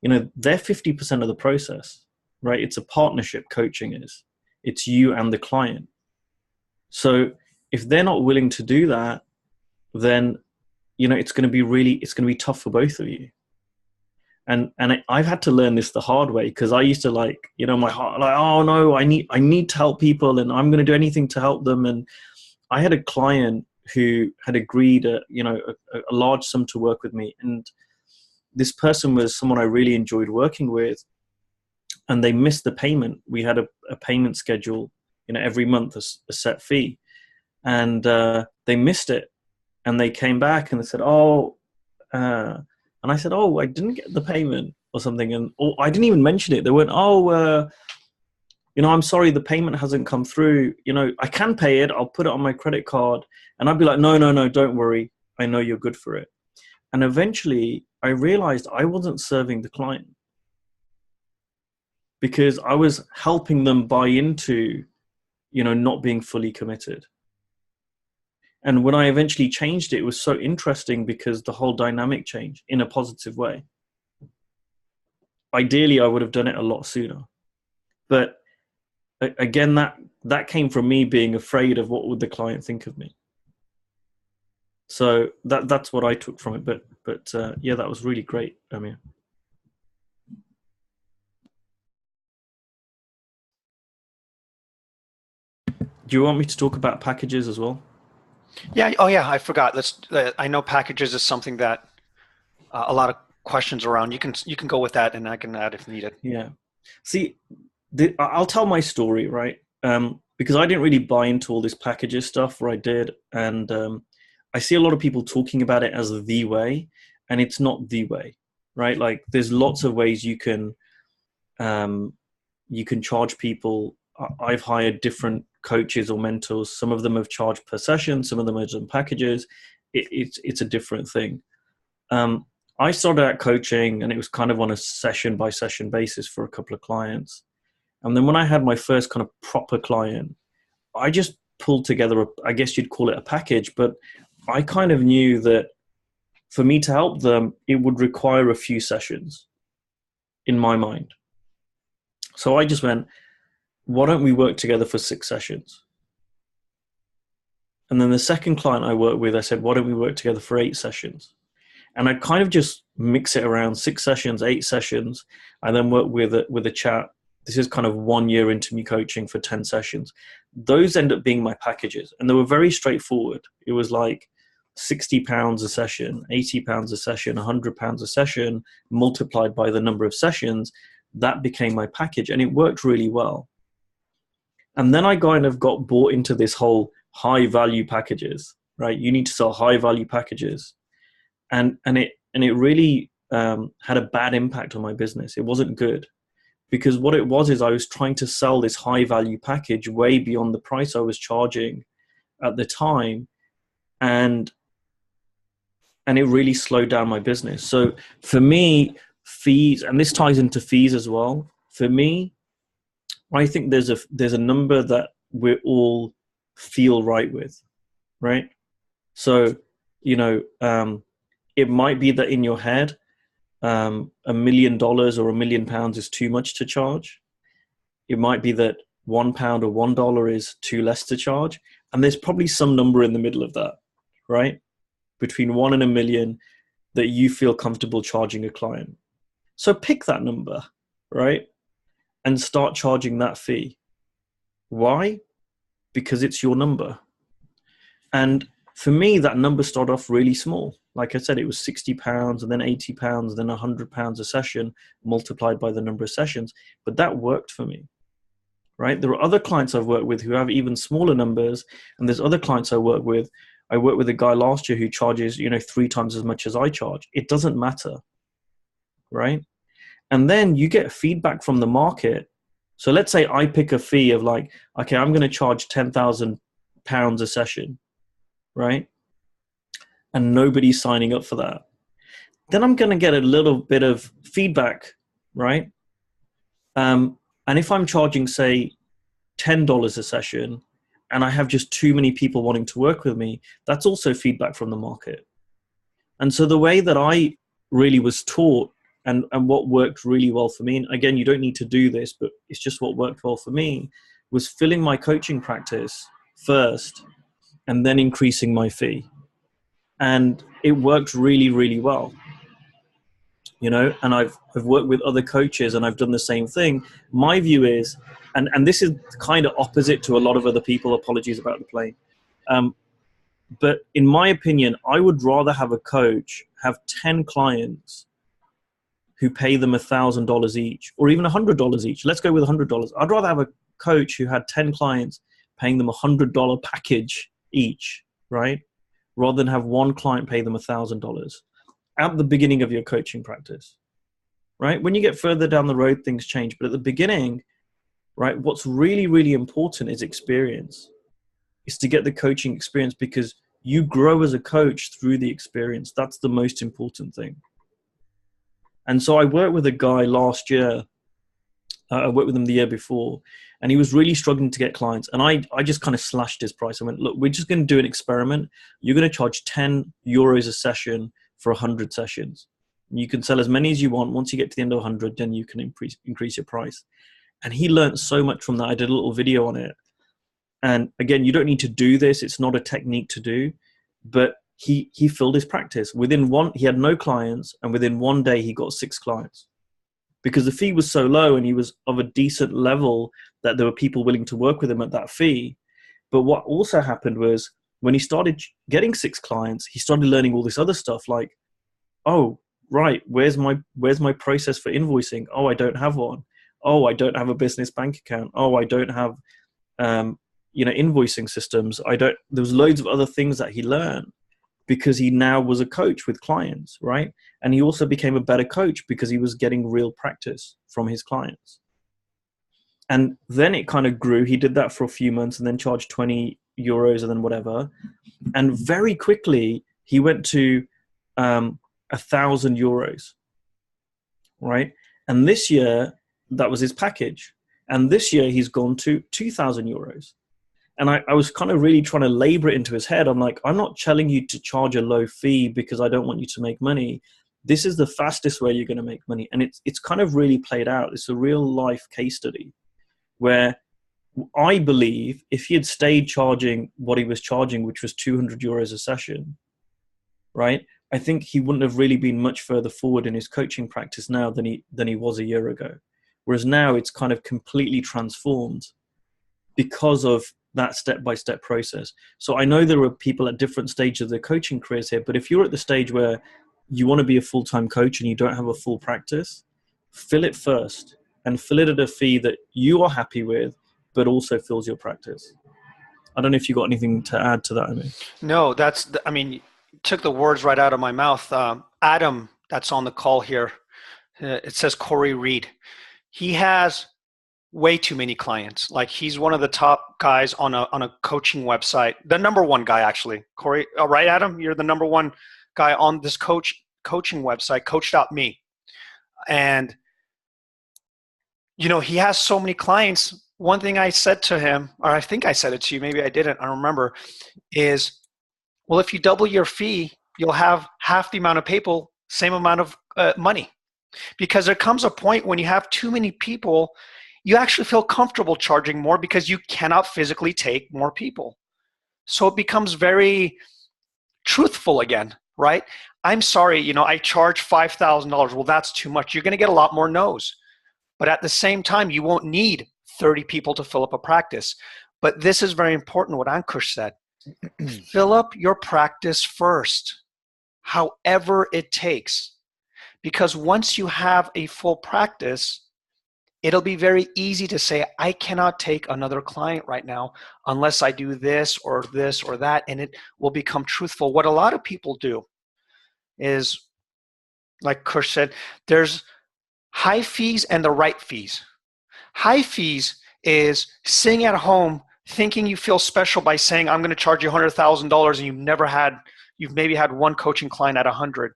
they're 50% of the process, right? It's a partnership, coaching is. It's you and the client. So if they're not willing to do that, then, it's going to be tough for both of you. And I've had to learn this the hard way, because I used to my heart, oh no, I need to help people and I'm going to do anything to help them. And I had a client who had agreed a large sum to work with me. And this person was someone I really enjoyed working with, and they missed the payment. We had a payment schedule, every month, a set fee, and they missed it. And they came back and they said, and I said, oh, I didn't get the payment or something. And I didn't even mention it. They went, I'm sorry, the payment hasn't come through. I can pay it. I'll put it on my credit card. And I'd be like, no, don't worry. I know you're good for it. And eventually I realized I wasn't serving the client, because I was helping them buy into, not being fully committed. And when I eventually changed it, it was so interesting because the whole dynamic changed in a positive way. Ideally, I would have done it a lot sooner. But again, that came from me being afraid of what would the client think of me. So that's what I took from it. But yeah, that was really great, Amir. Do you want me to talk about packages as well? Yeah. Oh, yeah. I forgot. I know packages is something that a lot of questions around. You can go with that, and I can add if needed. Yeah. See, I'll tell my story, right? Because I didn't really buy into all this packages stuff, or I did, and I see a lot of people talking about it as the way, and it's not the way, right? Like, there's lots of ways you can charge people. I've hired different coaches or mentors. Some of them have charged per session. Some of them have done packages. It's a different thing. I started out coaching, and it was kind of on a session by session basis for a couple of clients. And then when I had my first kind of proper client, I just pulled together, I guess you'd call it a package, but I kind of knew that for me to help them, it would require a few sessions in my mind. So I just went, why don't we work together for 6 sessions? And then the second client I worked with, I said, why don't we work together for 8 sessions? And I kind of just mix it around 6 sessions, 8 sessions. I then work with a chat. This is kind of 1 year into me coaching for 10 sessions. Those end up being my packages. And they were very straightforward. It was like £60 a session, £80 a session, £100 a session, multiplied by the number of sessions. That became my package, and it worked really well. And then I kind of got bought into this whole high value packages, right? You need to sell high value packages. And it really had a bad impact on my business. It wasn't good, because what it was is I was trying to sell this high value package way beyond the price I was charging at the time. And it really slowed down my business. So for me, fees, and this ties into fees as well. For me, I think there's a number that we all feel right with, right? So, it might be that in your head, $1 million or £1 million is too much to charge. It might be that £1 or $1 is too less to charge. And there's probably some number in the middle of that, right? Between 1 and 1 million that you feel comfortable charging a client. So pick that number, right? And start charging that fee. Why? Because it's your number. And for me, that number started off really small. Like I said, it was £60 and then £80, then £100 a session multiplied by the number of sessions. But that worked for me, right? There are other clients I've worked with who have even smaller numbers. And there's other clients I work with. I worked with a guy last year who charges, 3 times as much as I charge. It doesn't matter, right? And then you get feedback from the market. So let's say I pick a fee of like, okay, I'm going to charge £10,000 a session, right? And nobody's signing up for that. Then I'm going to get a little bit of feedback, right? And if I'm charging, say, $10 a session, and I have just too many people wanting to work with me, that's also feedback from the market. And so the way that I really was taught and what worked really well for me, and again, you don't need to do this, but it's just what worked well for me, was filling my coaching practice first and then increasing my fee. And it worked really, really well. And I've worked with other coaches and I've done the same thing. My view is, and this is kind of opposite to a lot of other people, apologies about the plane. But in my opinion, I would rather have a coach have 10 clients who pay them $1,000 each, or even $100 each. Let's go with $100. I'd rather have a coach who had 10 clients paying them $100 package each, right? Rather than have one client pay them $1,000 at the beginning of your coaching practice, right? When you get further down the road, things change. But at the beginning, right, what's really, really important is experience. Is to get the coaching experience, because you grow as a coach through the experience. That's the most important thing. And so I worked with a guy last year. I worked with him the year before, and he was really struggling to get clients. And I just kind of slashed his price. I went, look, we're just going to do an experiment. You're going to charge €10 a session for 100 sessions. You can sell as many as you want. Once you get to the end of 100, then you can increase your price. And he learned so much from that. I did a little video on it. And again, you don't need to do this. It's not a technique to do, but he filled his practice. He had no clients, and within 1 day he got 6 clients, because the fee was so low and he was of a decent level that there were people willing to work with him at that fee. But what also happened was, when he started getting 6 clients, he started learning all this other stuff like, oh, right, where's my process for invoicing? Oh, I don't have one. Oh, I don't have a business bank account. Oh, I don't have invoicing systems. There was loads of other things that he learned because he now was a coach with clients, right? And he also became a better coach because he was getting real practice from his clients. And then it kind of grew. He did that for a few months and then charged 20 euros and then whatever. And very quickly he went to 1,000 euros, right? And this year that was his package. And this year he's gone to 2,000 euros. And I was kind of really trying to labor it into his head. I'm like, I'm not telling you to charge a low fee because I don't want you to make money. This is the fastest way you're going to make money. And it's kind of really played out. It's a real life case study where I believe if he had stayed charging what he was charging, which was 200 euros a session, right? I think he wouldn't have really been much further forward in his coaching practice now than he was a year ago. Whereas now it's kind of completely transformed because of that step-by-step process. So I know there are people at different stages of their coaching careers here, but if you're at the stage where you want to be a full-time coach and you don't have a full practice, fill it first and fill it at a fee that you are happy with, but also fills your practice. I don't know if you got anything to add to that, Amir. No, you took the words right out of my mouth. Adam, that's on the call here, it says Corey Reed. He has way too many clients. Like he's one of the top guys on a coaching website, the number one guy actually. Corey, right, Adam? You're the number one guy on this coaching website, Coach.me. And he has so many clients. One thing I said to him, or I think I said it to you, maybe I didn't, I don't remember, is, well, if you double your fee, you'll have half the amount of people, same amount of money. Because there comes a point when you have too many people, you actually feel comfortable charging more because you cannot physically take more people. So it becomes very truthful again, right? I'm sorry, I charge $5,000. Well, that's too much. You're going to get a lot more no's. But at the same time, you won't need 30 people to fill up a practice. But this is very important, what Ankush said. Fill up your practice first, however it takes. Because once you have a full practice, it'll be very easy to say, I cannot take another client right now unless I do this or that, and it will become truthful. What a lot of people do is, like Kush said, there's high fees and the right fees. High fees is sitting at home thinking you feel special by saying, I'm going to charge you $100,000 and you've maybe had one coaching client at 100,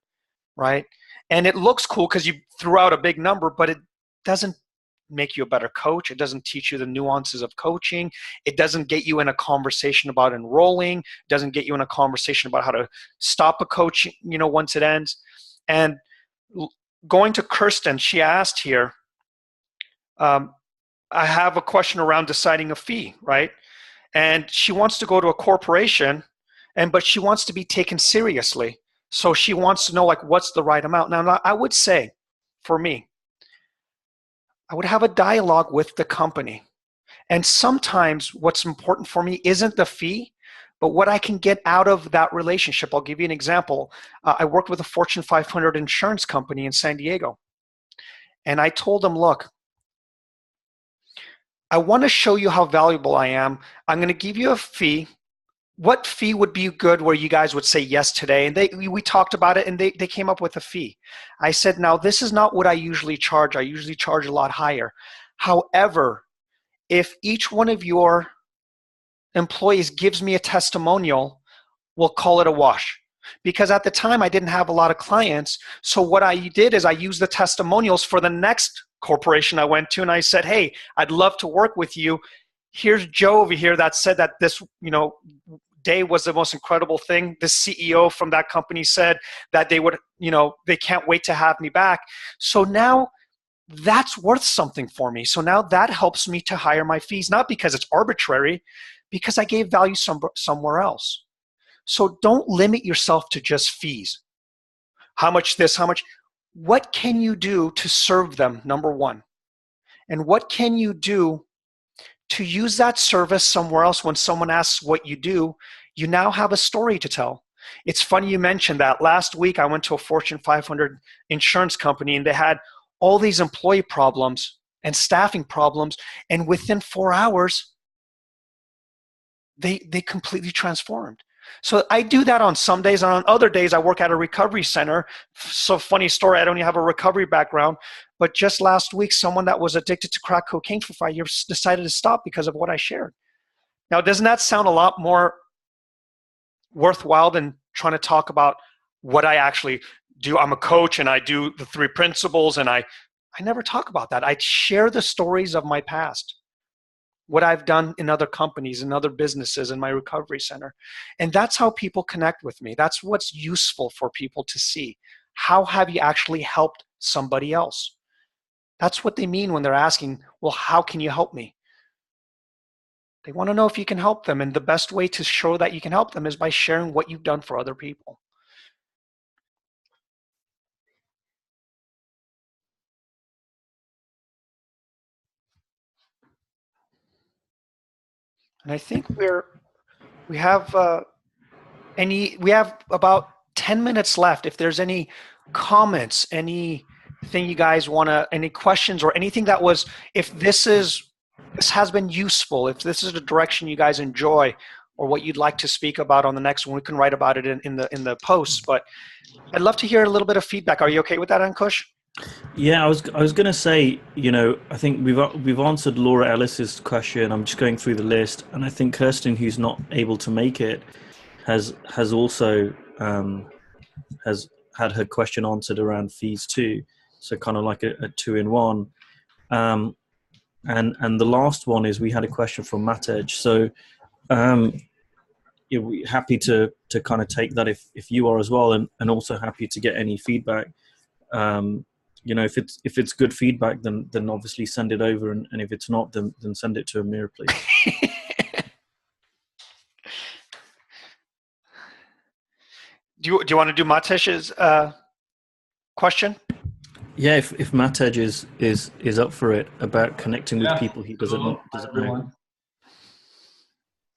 right? And it looks cool because you threw out a big number, but it doesn't make you a better coach. It doesn't teach you the nuances of coaching. It doesn't get you in a conversation about enrolling. It doesn't get you in a conversation about how to stop a coach, once it ends. And going to Kirsten, she asked here, I have a question around deciding a fee, right? And she wants to go to a corporation, but she wants to be taken seriously. So she wants to know, what's the right amount. Now, I would say, for me, I would have a dialogue with the company. And sometimes what's important for me isn't the fee, but what I can get out of that relationship. I'll give you an example. I worked with a Fortune 500 insurance company in San Diego. And I told them, look, I want to show you how valuable I am. I'm going to give you a fee. What fee would be good where you guys would say yes today? And we talked about it, and they came up with a fee. I said, now, this is not what I usually charge. I usually charge a lot higher. However, if each one of your employees gives me a testimonial, we'll call it a wash. Because at the time, I didn't have a lot of clients. So what I did is I used the testimonials for the next corporation I went to, and I said, hey, I'd love to work with you. Here's Joe over here that said that this, day was the most incredible thing. The CEO from that company said that they would, they can't wait to have me back. So now that's worth something for me. So now that helps me to hire my fees, not because it's arbitrary, because I gave value somewhere else. So don't limit yourself to just fees. How much this, how much? What can you do to serve them, number one? And what can you do to use that service somewhere else? When someone asks what you do, you now have a story to tell. It's funny you mentioned that. Last week, I went to a Fortune 500 insurance company, and they had all these employee problems and staffing problems. And within 4 hours, they completely transformed. So I do that on some days. And on other days, I work at a recovery center. So funny story, I don't even have a recovery background. But just last week, someone that was addicted to crack cocaine for 5 years decided to stop because of what I shared. Now, doesn't that sound a lot more worthwhile than trying to talk about what I actually do? I'm a coach and I do the 3 principles, and I never talk about that. I share the stories of my past, what I've done in other companies and other businesses in my recovery center. And that's how people connect with me. That's what's useful for people to see. How have you actually helped somebody else? That's what they mean when they're asking, well, how can you help me? They want to know if you can help them. And the best way to show that you can help them is by sharing what you've done for other people. And I think we have about 10 minutes left. If there's any comments, anything you guys want to, any questions or anything that was, if this has been useful, if this is the direction you guys enjoy or what you'd like to speak about on the next one, we can write about it in the posts. But I'd love to hear a little bit of feedback. Are you okay with that, Ankush? Yeah, I was going to say, I think we've answered Laura Ellis's question. I'm just going through the list, and I think Kirsten, who's not able to make it, has also has had her question answered around fees too. So kind of like a 2-in-1. And the last one is, we had a question from Matej. So we're happy to kind of take that if you are as well, and also happy to get any feedback. If it's good feedback, then obviously send it over, and if it's not, then send it to Amir, please. Do you want to do Matej's question? Yeah, if Matej is up for it, about connecting with people he doesn't know.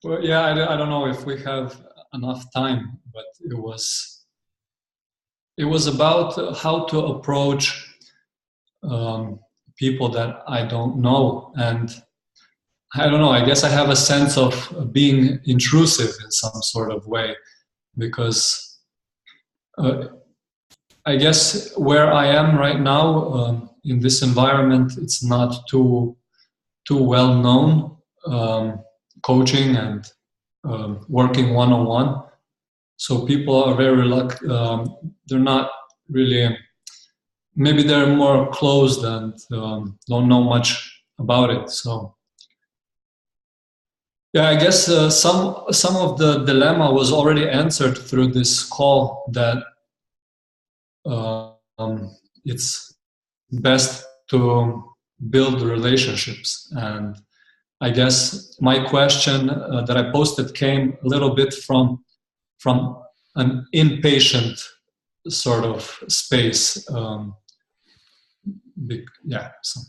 Well, yeah, I don't know if we have enough time, but it was about how to approach people that I don't know. And I don't know, I guess I have a sense of being intrusive in some sort of way, because I guess where I am right now in this environment, it's not too well known, coaching and working one-on-one. So people are very reluctant. They're not really, maybe they're more closed and don't know much about it. So yeah, I guess some of the dilemma was already answered through this call, that it's best to build relationships. And I guess my question that I posted came a little bit from an impatient sort of space. Yeah. So.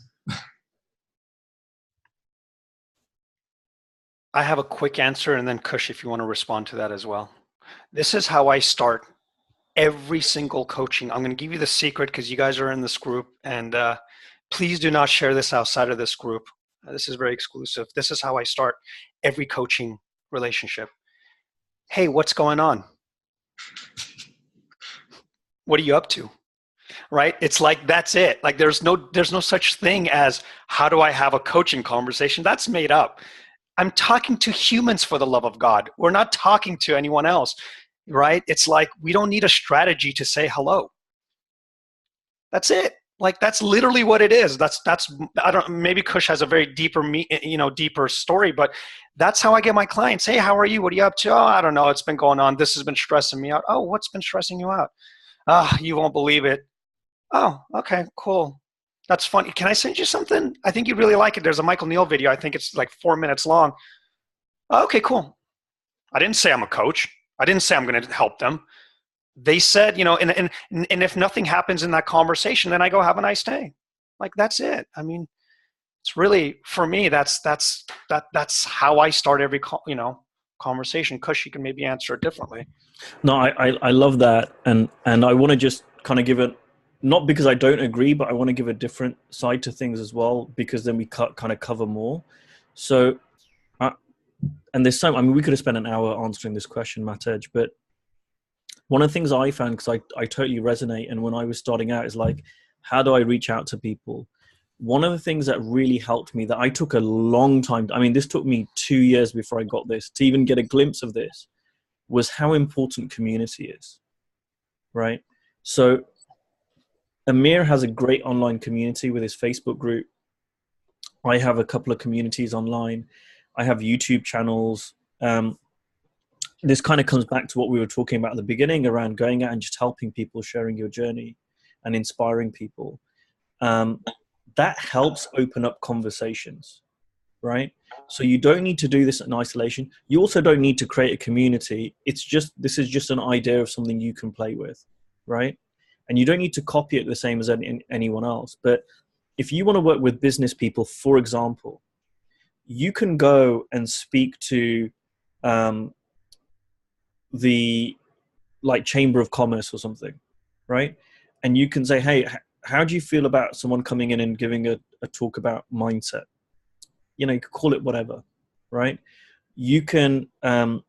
I have a quick answer, and then Kush, if you want to respond to that as well. This is how I start every single coaching. I'm going to give you the secret because you guys are in this group, and please do not share this outside of this group. This is very exclusive. This is how I start every coaching relationship. Hey, what's going on? What are you up to? Right? It's like, that's it. Like there's no such thing as how do I have a coaching conversation? That's made up. I'm talking to humans, for the love of God. We're not talking to anyone else, right? It's like, we don't need a strategy to say hello. That's it. Like, that's literally what it is. That's, I don't, maybe Kush has a very deeper story, but that's how I get my clients. Hey, how are you? What are you up to? Oh, I don't know. It's been going on. This has been stressing me out. Oh, what's been stressing you out? You won't believe it. Oh, okay, cool. That's funny. Can I send you something? I think you'd really like it. There's a Michael Neal video. I think it's like 4 minutes long. Okay, cool. I didn't say I'm a coach. I didn't say I'm going to help them. They said, and if nothing happens in that conversation, then I go, have a nice day. Like, that's it. I mean, it's really, for me, that's how I start every conversation. Kush, you can maybe answer it differently. No, I love that. And I want to just kind of give it, not because I don't agree, but I want to give a different side to things as well, because then we kind of cover more. So, and there's some, I mean, we could have spent an hour answering this question, Matej, but one of the things I found, because I totally resonate, and when I was starting out, is like, how do I reach out to people? One of the things that really helped me, that I took a long time, I mean, this took me 2 years before I got this, to even get a glimpse of this, was how important community is, right? So Amir has a great online community with his Facebook group. I have a couple of communities online. I have YouTube channels. This kind of comes back to what we were talking about at the beginning around going out and just helping people, sharing your journey and inspiring people. That helps open up conversations, right? So you don't need to do this in isolation. You also don't need to create a community. This is just an idea of something you can play with, right? And you don't need to copy it the same as anyone else. But if you want to work with business people, for example, you can go and speak to the like Chamber of Commerce or something, right? And you can say, hey, how do you feel about someone coming in and giving a talk about mindset? You know, you could call it whatever, right? You can, I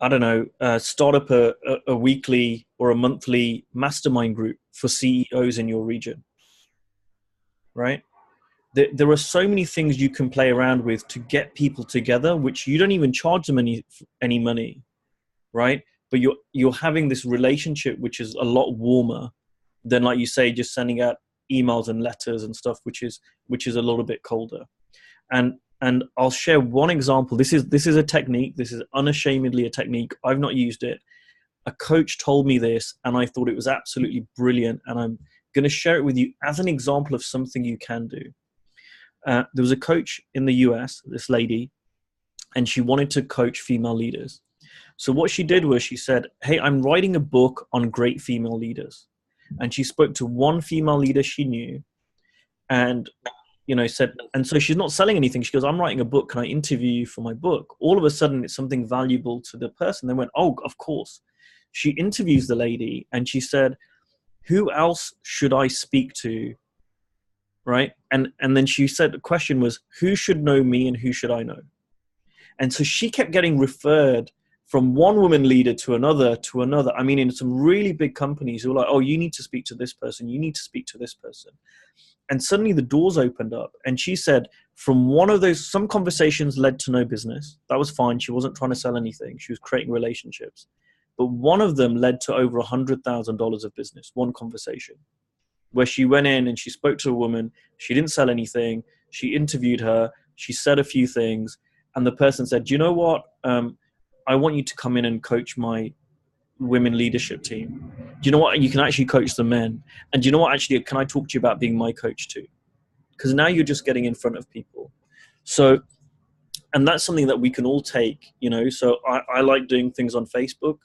don't know, start up a weekly or a monthly mastermind group for CEOs in your region, right? There are so many things you can play around with to get people together, which you don't even charge them any money, right? But you're having this relationship which is a lot warmer than, like you say, just sending out emails and letters and stuff, which is a little bit colder. And I'll share one example. This is a technique. This is unashamedly a technique. I've not used it. A coach told me this, and I thought it was absolutely brilliant. And I'm going to share it with you as an example of something you can do. There was a coach in the US, this lady, and she wanted to coach female leaders. So what she did was she said, hey, I'm writing a book on great female leaders. And she spoke to one female leader she knew and, you know, said, and so she's not selling anything. She goes, I'm writing a book. Can I interview you for my book? All of a sudden, it's something valuable to the person. They went, oh, of course. She interviews the lady and she said, who else should I speak to? Right. And then she said the question was, who should know me and who should I know? And so she kept getting referred from one woman leader to another. I mean, in some really big companies who were like, oh, you need to speak to this person. You need to speak to this person. And suddenly the doors opened up. And she said from one of those, some conversations led to no business. That was fine. She wasn't trying to sell anything. She was creating relationships. But one of them led to over $100,000 of business, one conversation, where she went in and she spoke to a woman. She didn't sell anything. She interviewed her. She said a few things. And the person said, do you know what? I want you to come in and coach my women leadership team. Do you know what? You can actually coach the men. And do you know what? Actually, can I talk to you about being my coach too? Because now you're just getting in front of people. So, and that's something that we can all take, you know. So I like doing things on Facebook,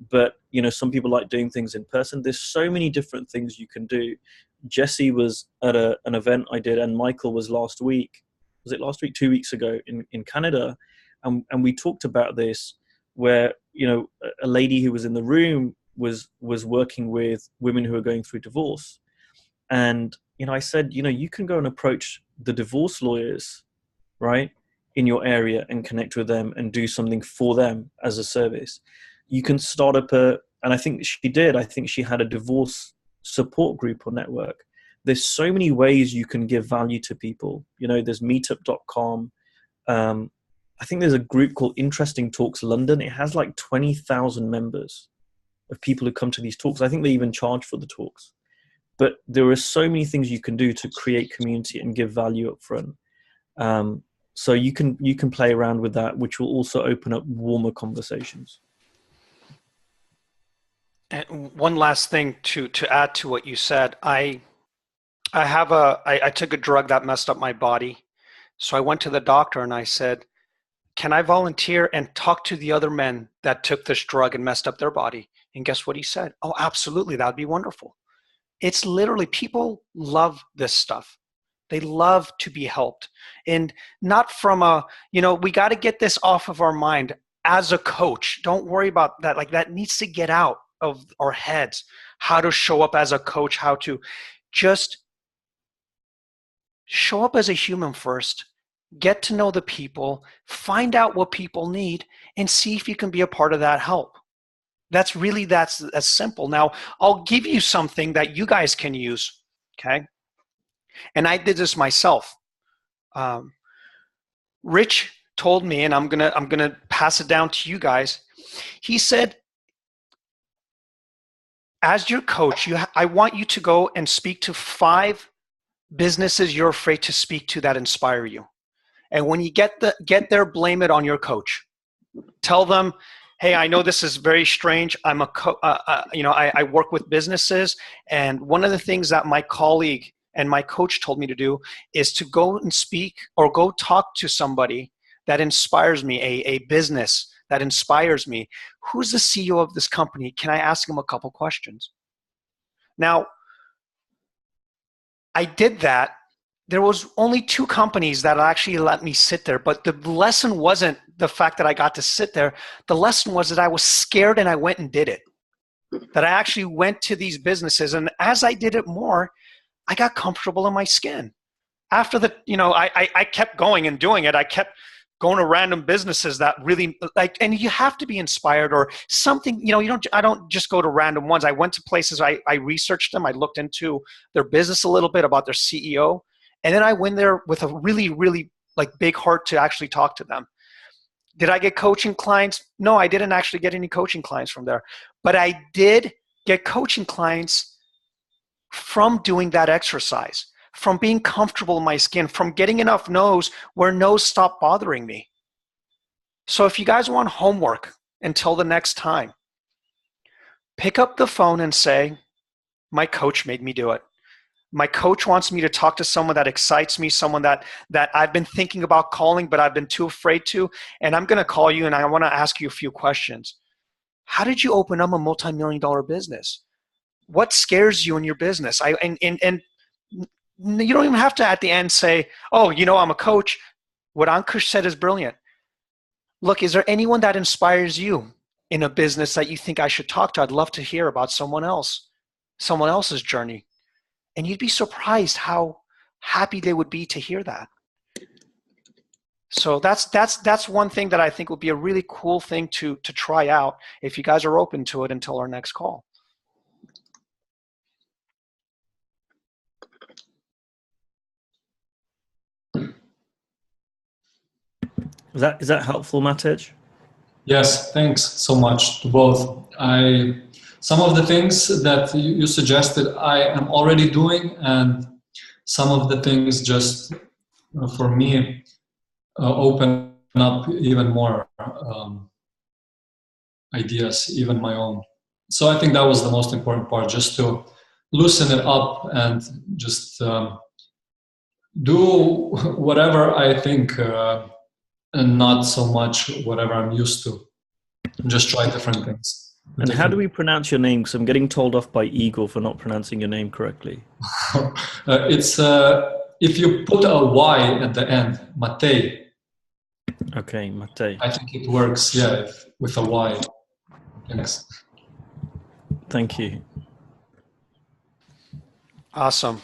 but, you know, some people like doing things in person. There's so many different things you can do. Jesse was at an event I did, and Michael was last week. Was it last week? 2 weeks ago in Canada. And we talked about this, where, you know, a lady who was in the room was working with women who are going through divorce. And, you know, I said, you know, you can go and approach the divorce lawyers, right, in your area and connect with them and do something for them as a service. You can start up and I think she had a divorce support group or network. There's so many ways you can give value to people. You know, there's meetup.com. I think there's a group called Interesting Talks London. It has like 20,000 members of people who come to these talks. I think they even charge for the talks. But there are so many things you can do to create community and give value up front. So you can play around with that, which will also open up warmer conversations. And one last thing to add to what you said, I took a drug that messed up my body. So I went to the doctor and I said, can I volunteer and talk to the other men that took this drug and messed up their body? And guess what he said? Oh, absolutely. That'd be wonderful. It's literally, people love this stuff. They love to be helped. And not from a, we got to get this off of our mind as a coach. Don't worry about that. Like, that needs to get out of our heads. How to show up as a coach, how to just show up as a human first, get to know the people, find out what people need, and see if you can be a part of that help. That's as simple. Now, I'll give you something that you guys can use, okay? And I did this myself. Rich told me, and I'm gonna pass it down to you guys. He said, as your coach, I want you to go and speak to 5 businesses you're afraid to speak to that inspire you. And when you get there, blame it on your coach. Tell them, hey, I know this is very strange. I'm I work with businesses, and one of the things that my colleague and my coach told me to do is to go and speak or go talk to somebody that inspires me, a business that inspires me. Who's the CEO of this company? Can I ask him a couple questions? Now, I did that. There was only 2 companies that actually let me sit there, but the lesson wasn't the fact that I got to sit there. The lesson was that I was scared and I went and did it. That I actually went to these businesses, and as I did it more, I got comfortable in my skin. After I kept going and doing it. I kept going to random businesses that really and you have to be inspired or something. I don't just go to random ones. I went to places, I researched them. I looked into their business a little bit, about their CEO. And then I went there with a really, really big heart to actually talk to them. Did I get coaching clients? No, I didn't actually get any coaching clients from there. But I did get coaching clients from doing that exercise, from being comfortable in my skin, from getting enough no's where no's stop bothering me. So if you guys want homework until the next time, pick up the phone and say, my coach made me do it. My coach wants me to talk to someone that excites me, someone that I've been thinking about calling, but I've been too afraid to. And I'm going to call you and I want to ask you a few questions. How did you open up a multi-million-dollar business? What scares you in your business? And you don't even have to at the end say, oh, I'm a coach. What Ankush said is brilliant. Look, is there anyone that inspires you in a business that you think I should talk to? I'd love to hear about someone else's journey. And you'd be surprised how happy they would be to hear that. So that's one thing that I think would be a really cool thing to try out if you guys are open to it until our next call. Is that helpful, Matej? Yes, thanks so much to both. Some of the things that you suggested I am already doing, and some of the things just for me open up even more ideas, even my own. So I think that was the most important part, just to loosen it up and just do whatever I think and not so much whatever I'm used to. Just try different things. And how do we pronounce your name? Because I'm getting told off by Igor for not pronouncing your name correctly. It's if you put a Y at the end, Matej. Okay, Matej. I think it works, with a Y. Thanks. Thank you. Awesome.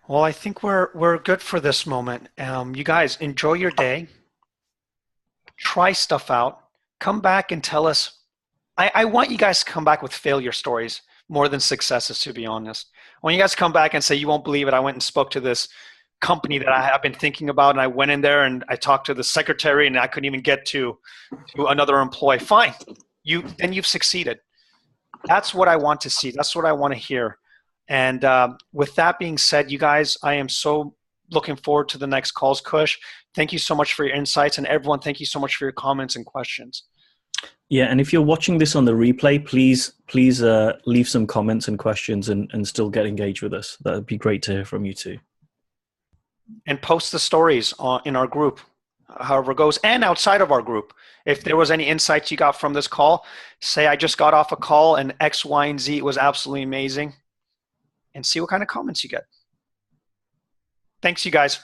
Well, I think we're good for this moment. You guys enjoy your day. Try stuff out. Come back and tell us. I want you guys to come back with failure stories more than successes, to be honest. I want you guys to come back and say, you won't believe it. I went and spoke to this company that I have been thinking about, and I went in there and I talked to the secretary and I couldn't even get to another employee. Fine. Then you've succeeded. That's what I want to see. That's what I want to hear. And with that being said, you guys, I am so looking forward to the next calls. Kush, thank you so much for your insights. And everyone, thank you so much for your comments and questions. Yeah, and if you're watching this on the replay, please leave some comments and questions and still get engaged with us. That would be great to hear from you too. And post the stories in our group, however it goes, and outside of our group. If there was any insights you got from this call, say I just got off a call and X, Y, and Z was absolutely amazing. And see what kind of comments you get. Thanks, you guys.